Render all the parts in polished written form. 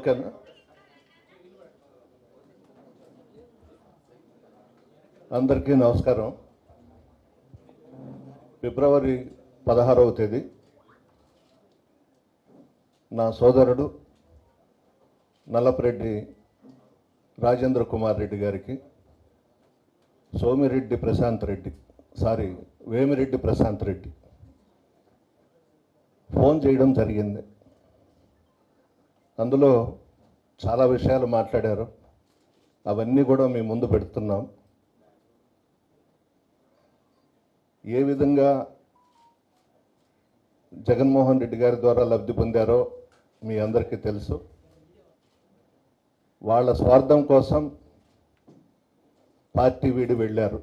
ఓకేనా? అందరికీ నమస్కారం. ఫిబ్రవరి 16వ తేదీ నా సోదరుడు నల్లపరెడ్డి రాజేంద్ర కుమార్ రెడ్డి గారికి వేమిరెడ్డి ప్రశాంత్ రెడ్డి ఫోన్ చేయడం జరిగింది. అందులో చాలా విషయాలు మాట్లాడారు. అవన్నీ కూడా మీ ముందు పెడుతున్నాం. ఏ విధంగా జగన్మోహన్ రెడ్డి గారి ద్వారా లబ్ధి పొందారో మీ అందరికీ తెలుసు. వాళ్ళ స్వార్థం కోసం పార్టీ వీడి వెళ్ళారు.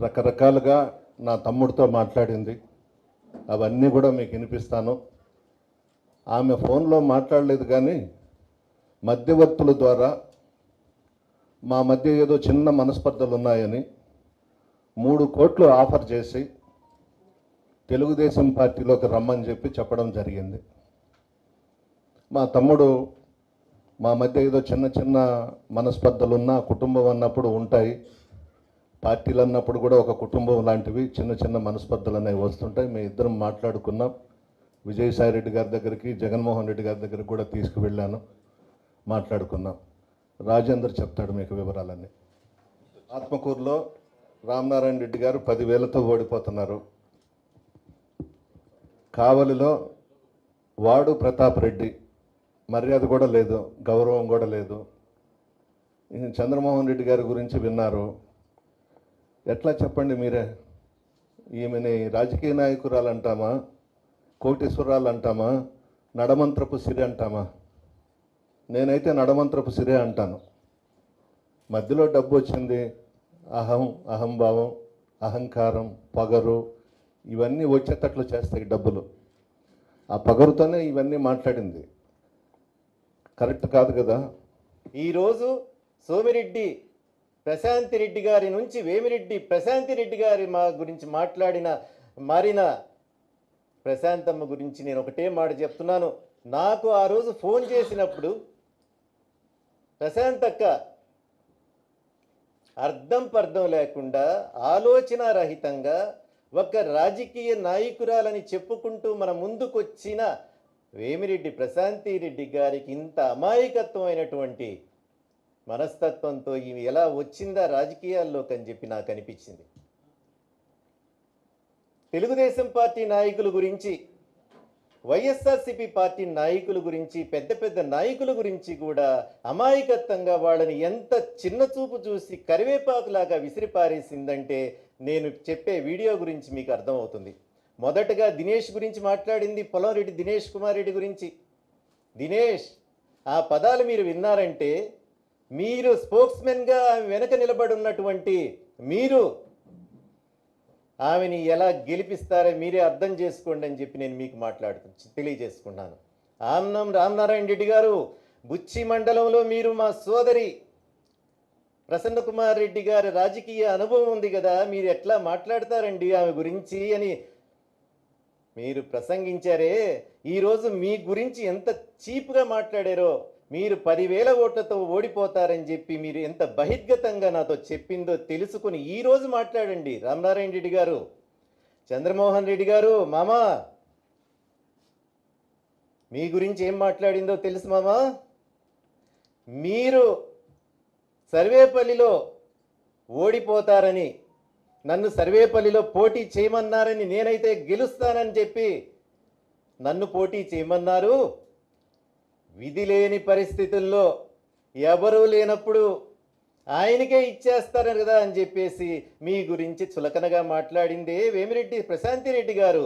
రకరకాలుగా నా తమ్ముడితో మాట్లాడింది. అవన్నీ కూడా మీకు వినిపిస్తాను. ఆమె ఫోన్లో మాట్లాడలేదు, కానీ మధ్యవర్తుల ద్వారా మా మధ్య ఏదో చిన్న మనస్పర్ధలు ఉన్నాయని 3 కోట్లు ఆఫర్ చేసి తెలుగుదేశం పార్టీలోకి రమ్మని చెప్పడం జరిగింది. మా తమ్ముడు మా మధ్య ఏదో చిన్న చిన్న మనస్పర్ధలున్నా కుటుంబం అన్నప్పుడు ఉంటాయి, పార్టీలు అన్నప్పుడు కూడా ఒక కుటుంబం లాంటివి చిన్న చిన్న మనస్పర్ధలు అనేవి వస్తుంటాయి. మేము ఇద్దరం మాట్లాడుకున్నాం. విజయసాయి రెడ్డి గారి దగ్గరికి, జగన్మోహన్ రెడ్డి గారి దగ్గరికి కూడా తీసుకువెళ్ళాను, మాట్లాడుకున్నాం. రాజేందర్ చెప్తాడు మీకు వివరాలన్నీ. ఆత్మకూరులో రామనారాయణ రెడ్డి గారు 10,000తో ఓడిపోతున్నారు. కావలిలో వాడు ప్రతాప్ రెడ్డి, మర్యాద కూడా లేదు, గౌరవం కూడా లేదు. చంద్రమోహన్ రెడ్డి గారి గురించి విన్నారు. ఎట్లా చెప్పండి మీరే? ఈమెని రాజకీయ నాయకురాలు అంటామా, కోటీశ్వరాలు అంటామా, నడమంత్రపు సిరి అంటామా? నేనైతే నడమంత్రపు సిరే అంటాను. మధ్యలో డబ్బు వచ్చింది, అహంభావం, అహంకారం, పొగరు, ఇవన్నీ వచ్చేటట్లు చేస్తాయి డబ్బులు. ఆ పొగరుతోనే ఇవన్నీ మాట్లాడింది. కరెక్ట్ కాదు కదా. ఈరోజు సోమిరెడ్డి ప్రశాంతిరెడ్డి గారి నుంచి వేమిరెడ్డి ప్రశాంతిరెడ్డి గారి గురించి మారిన ప్రశాంతమ్మ గురించి నేను ఒకటే మాట చెప్తున్నాను. నాకు ఆ రోజు ఫోన్ చేసినప్పుడు ప్రశాంతక్క అర్థం పర్థం లేకుండా, ఆలోచన రహితంగా ఒక రాజకీయ నాయకురాలని చెప్పుకుంటూ మన ముందుకొచ్చిన వేమిరెడ్డి ప్రశాంతిరెడ్డి గారికి ఇంత అమాయకత్వమైనటువంటి మనస్తత్వంతో ఇవి ఎలా వచ్చిందా రాజకీయాల్లోకి అని చెప్పి నాకు అనిపించింది. తెలుగుదేశం పార్టీ నాయకుల గురించి, వైఎస్ఆర్సీపీ పార్టీ నాయకుల గురించి, పెద్ద పెద్ద నాయకుల గురించి కూడా అమాయకత్వంగా వాళ్ళని ఎంత చిన్న చూపు చూసి కరివేపాకులాగా విసిరిపారేసిందంటే నేను చెప్పే వీడియో గురించి మీకు అర్థమవుతుంది. మొదటగా దినేష్ గురించి మాట్లాడింది, పొలంరెడ్డి దినేష్ కుమార్ రెడ్డి గురించి. దినేష్, ఆ పదాలు మీరు విన్నారంటే, మీరు స్పోక్స్మెన్గా వెనక నిలబడి ఉన్నటువంటి మీరు ఆమెని ఎలా గెలిపిస్తారో మీరే అర్థం చేసుకోండి అని చెప్పి నేను మీకు తెలియజేసుకున్నాను. ఆమ్నం రామనారాయణ రెడ్డి గారు, బుచ్చి మండలంలో మీరు మా సోదరి ప్రసన్న కుమార్ రెడ్డి గారి రాజకీయ అనుభవం ఉంది కదా, మీరు ఎట్లా మాట్లాడతారండి ఆమె గురించి అని మీరు ప్రసంగించారే. ఈరోజు మీ గురించి ఎంత చీప్గా మాట్లాడారో, మీరు 10,000 ఓట్లతో ఓడిపోతారని చెప్పి మీరు ఎంత బహిర్గతంగా నాతో చెప్పిందో తెలుసుకుని ఈరోజు మాట్లాడండి. రామనారాయణ రెడ్డి గారు, చంద్రమోహన్ రెడ్డి గారు, మామా మీ గురించి ఏం మాట్లాడిందో తెలుసు మామా. మీరు సర్వేపల్లిలో ఓడిపోతారని, నన్ను సర్వేపల్లిలో పోటీ చేయమన్నారని, నేనైతే గెలుస్తానని చెప్పి నన్ను పోటీ చేయమన్నారు. విధి లేని పరిస్థితుల్లో ఎవరూ లేనప్పుడు ఆయనకే ఇచ్చేస్తారు కదా అని చెప్పేసి మీ గురించి చులకనగా మాట్లాడిందే వేమిరెడ్డి ప్రశాంతిరెడ్డి గారు.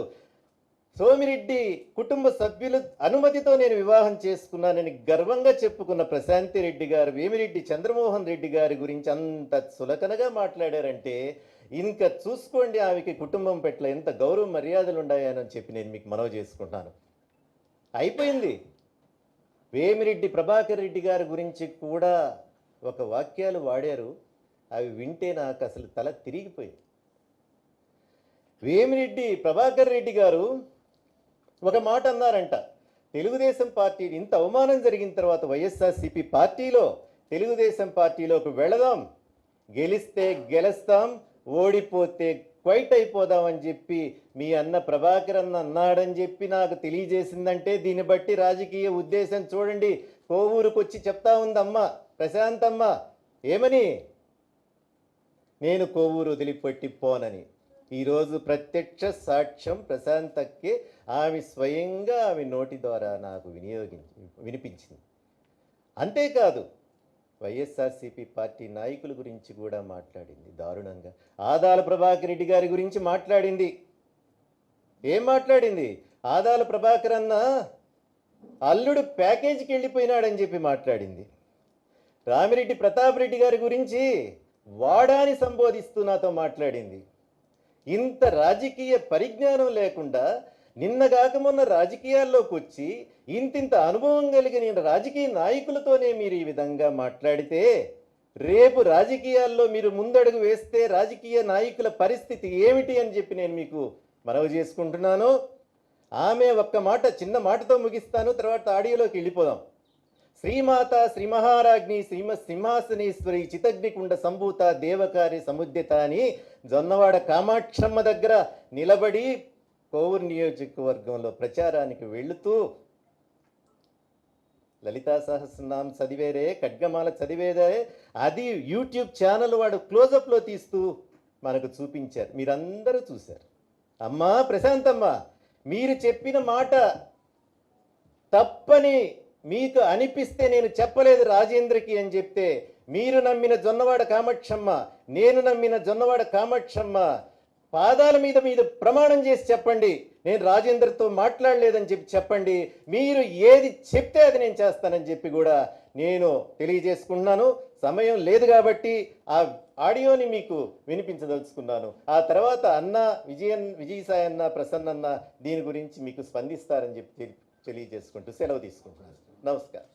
సోమిరెడ్డి కుటుంబ సభ్యుల అనుమతితో నేను వివాహం చేసుకున్నానని గర్వంగా చెప్పుకున్న ప్రశాంతిరెడ్డి గారు వేమిరెడ్డి చంద్రమోహన్ రెడ్డి గారి గురించి అంత చులకనగా మాట్లాడారంటే ఇంకా చూసుకోండి ఆమెకి కుటుంబం పట్ల ఎంత గౌరవ మర్యాదలు ఉన్నాయని చెప్పి నేను మీకు మనవి చేసుకుంటాను. అయిపోయింది. వేమిరెడ్డి ప్రభాకర్ రెడ్డి గారి గురించి కూడా ఒక వాక్యాలు వాడారు, అవి వింటే నాకు అసలు తల తిరిగిపోయింది. వేమిరెడ్డి ప్రభాకర్ రెడ్డి గారు ఒక మాట అన్నారంట, తెలుగుదేశం పార్టీ ఇంత అవమానం జరిగిన తర్వాత వైఎస్ఆర్సీపీ పార్టీలో తెలుగుదేశం పార్టీలోకి వెళదాం, గెలిస్తే గెలుస్తాం, ఓడిపోతే క్వైట్ అయిపోదామని చెప్పి మీ అన్న ప్రభాకర్ అన్న అన్నాడని చెప్పి నాకు తెలియజేసిందంటే దీన్ని బట్టి రాజకీయ ఉద్దేశం చూడండి. కోవూరుకు వచ్చి చెప్తా ఉందమ్మ ప్రశాంతమ్మ ఏమని, నేను కోవూరు వదిలిపెట్టి పోనని. ఈరోజు ప్రత్యక్ష సాక్ష్యం ప్రశాంతక్కే, ఆమె స్వయంగా ఆమె నోటి ద్వారా నాకు వినిపించింది. అంతేకాదు వైఎస్ఆర్సీపీ పార్టీ నాయకుల గురించి కూడా మాట్లాడింది దారుణంగా. ఆదాల ప్రభాకర్ రెడ్డి గారి గురించి మాట్లాడింది. ఏం మాట్లాడింది? ఆదాల ప్రభాకర్ అన్న అల్లుడు ప్యాకేజీకి వెళ్ళిపోయినాడని చెప్పి మాట్లాడింది. రామిరెడ్డి ప్రతాప్ రెడ్డి గారి గురించి వాడాని సంబోధిస్తూ నాతో మాట్లాడింది. ఇంత రాజకీయ పరిజ్ఞానం లేకుండా నిన్నగాక మొన్న రాజకీయాల్లోకి వచ్చి ఇంతింత అనుభవం కలిగిన రాజకీయ నాయకులతోనే మీరు ఈ విధంగా మాట్లాడితే రేపు రాజకీయాల్లో మీరు ముందడుగు వేస్తే రాజకీయ నాయకుల పరిస్థితి ఏమిటి అని చెప్పి నేను మీకు మనవి చేసుకుంటున్నాను. ఆమె ఒక్క మాట, చిన్న మాటతో ముగిస్తాను, తర్వాత ఆడియోలోకి వెళ్ళిపోదాం. శ్రీమాత శ్రీ మహారాజ్ఞి సింహాసనేశ్వరి చితగ్నికుండ సంభూత దేవకారి సముద్యత అని జొన్నవాడ కామాక్షమ్మ దగ్గర నిలబడి కోవూరు నియోజకవర్గంలో ప్రచారానికి వెళుతూ లలితా సహస్రనామం చదివేరే, ఖడ్గమాల చదివేదే, అది యూట్యూబ్ ఛానల్ వాడు క్లోజప్లో తీస్తూ మనకు చూపించారు, మీరందరూ చూశారు. అమ్మా ప్రశాంతమ్మ, మీరు చెప్పిన మాట తప్పని మీకు అనిపిస్తే నేను చెప్పలేదు రాజేంద్రకి అని చెప్తే, మీరు నమ్మిన జొన్నవాడ కామాక్షమ్మ, నేను నమ్మిన జొన్నవాడ కామాక్షమ్మ పాదాల మీద మీద ప్రమాణం చేసి చెప్పండి, నేను రాజేంద్రతో మాట్లాడలేదని చెప్పి చెప్పండి. మీరు ఏది చెప్తే అది నేను చేస్తానని చెప్పి కూడా నేను తెలియజేసుకున్నాను. సమయం లేదు కాబట్టి ఆ ఆడియోని మీకు వినిపించదలుచుకున్నాను. ఆ తర్వాత అన్న విజయసాయి అన్న, ప్రసన్న అన్న దీని గురించి మీకు స్పందిస్తారని చెప్పి తెలియజేసుకుంటూ సెలవు తీసుకుంటున్నాను. నమస్కారం.